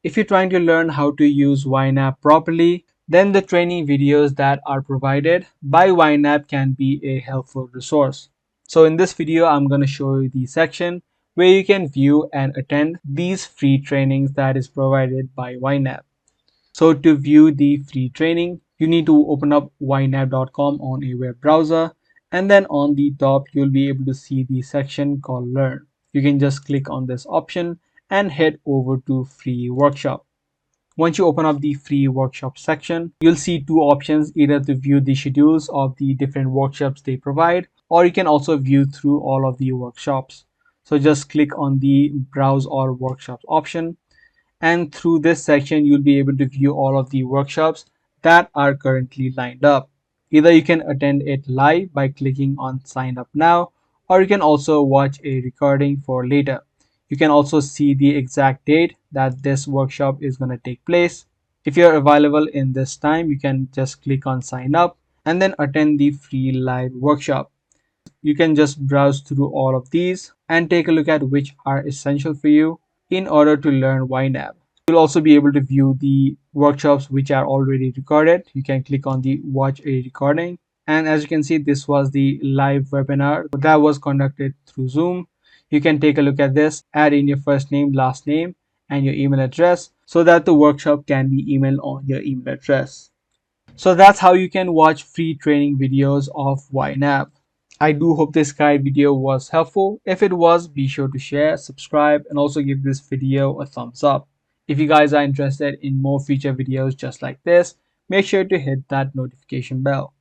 If you're trying to learn how to use YNAB properly, then the training videos that are provided by YNAB can be a helpful resource. So in this video, I'm going to show you the section where you can view and attend these free trainings that is provided by YNAB. So to view the free training, you need to open up ynab.com on a web browser, and then on the top you'll be able to see the section called Learn. You can just click on this option and head over to Free Workshop. Once you open up the Free Workshop section, you'll see two options, either to view the schedules of the different workshops they provide, or you can also view through all of the workshops. So just click on the Browse All Workshops option, and through this section you'll be able to view all of the workshops that are currently lined up. Either you can attend it live by clicking on Sign Up Now, or you can also watch a recording for later. You can also see the exact date that this workshop is going to take place. If you're available in this time, you can just click on Sign Up and then attend the free live workshop. You can just browse through all of these and take a look at which are essential for you in order to learn YNAB. You'll also be able to view the workshops which are already recorded. You can click on the watch a recording, and as you can see, this was the live webinar that was conducted through Zoom. You can take a look at this, add in your first name, last name, and your email address so that the workshop can be emailed on your email address. So that's how you can watch free training videos of YNAB. I do hope this guide video was helpful. If it was, be sure to share, subscribe, and also give this video a thumbs up. If you guys are interested in more future videos just like this, make sure to hit that notification bell.